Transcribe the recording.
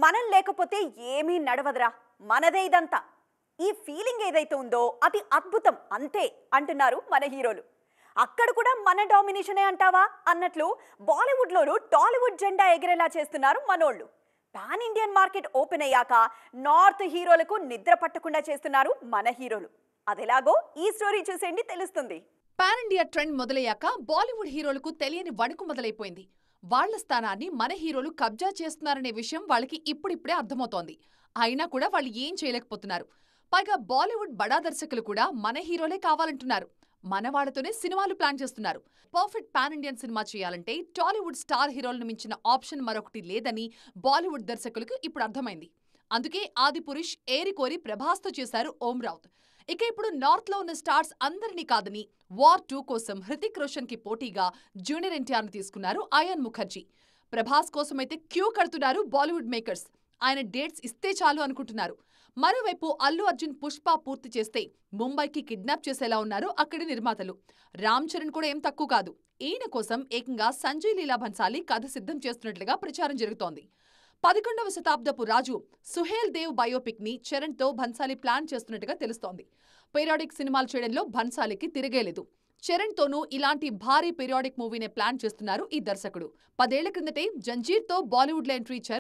మనం లేకపోతే ఏమీ నడవదురా, మనదే ఇదంతా. ఈ ఫీలింగ్ ఏదైతే ఉందో అది అద్భుతం అంతే అంటున్నారు మన హీరోలు. అక్కడ కూడా మన డామినేషనే అంటావా అన్నట్లు బాలీవుడ్లోనూ టాలీవుడ్ జెండా ఎగిరేలా చేస్తున్నారు మనోళ్ళు. పాన్ ఇండియన్ మార్కెట్ ఓపెన్ అయ్యాక నార్త్ హీరోలకు నిద్ర పట్టకుండా చేస్తున్నారు మన హీరోలు. అదెలాగో ఈ స్టోరీ చూసేయండి, తెలుస్తుంది. పాన్ ఇండియా ట్రెండ్ మొదలయ్యాక బాలీవుడ్ హీరోలకు తెలియని వణుకు మొదలైపోయింది. వాళ్ల స్థానాన్ని మన హీరోలు కబ్జా చేస్తున్నారనే విషయం వాళ్ళకి ఇప్పుడిప్పుడే అర్థమవుతోంది. అయినా కూడా వాళ్ళు ఏం చేయలేకపోతున్నారు. పైగా బాలీవుడ్ బడా దర్శకులు కూడా మన హీరోలే కావాలంటున్నారు. మన వాళ్లతోనే సినిమాలు ప్లాన్ చేస్తున్నారు. పర్ఫెక్ట్ పాన్ ఇండియన్ సినిమా చేయాలంటే టాలీవుడ్ స్టార్ హీరోలను మించిన ఆప్షన్ మరొకటి లేదని బాలీవుడ్ దర్శకులకు ఇప్పుడు అర్థమైంది. అందుకే ఆదిపురుష్ ఏరికోరి ప్రభాస్తో చేశారు ఓం రావుత్. ఇక ఇప్పుడు నార్త్ లో ఉన్న స్టార్స్ అందరినీ కాదని వార్ 2 కోసం హృతిక్ రోషన్ కి పోటీగా జూనియర్ ఎన్టీఆర్ ని తీసుకున్నారు అయాన్ ముఖర్జీ. ప్రభాస్ కోసమైతే క్యూ కడుతున్నారు బాలీవుడ్ మేకర్స్. ఆయన డేట్స్ ఇస్తే చాలు అనుకుంటున్నారు. మరోవైపు అల్లు అర్జున్ పుష్ప పూర్తి చేస్తే ముంబైకి కిడ్నాప్ చేసేలా ఉన్నారు అక్కడి నిర్మాతలు. రామ్ చరణ్ కూడా ఏం తక్కువ కాదు. ఈయన కోసం ఏకంగా సంజయ్ లీలా భన్సాలి కథ సిద్ధం చేస్తున్నట్లుగా ప్రచారం జరుగుతోంది. 11వ శతాబ్దపు రాజు సుహేల్ దేవ్ బయోపిక్ ని చరణ్ తో భన్సాలి ప్లాన్ చేస్తున్నట్టుగా తెలుస్తోంది. పీరియాడిక్ సినిమాలు చేయడంలో భన్సాలికి తిరిగేలేదు. చరణ్ తోనూ ఇలాంటి భారీ పీరియాడిక్ మూవీనే ప్లాన్ చేస్తున్నారు ఈ దర్శకుడు. 10 ఏళ్ల క్రిందటే జంజీర్ తో బాలీవుడ్ లో ఎంట్రీ ఇచ్చారు.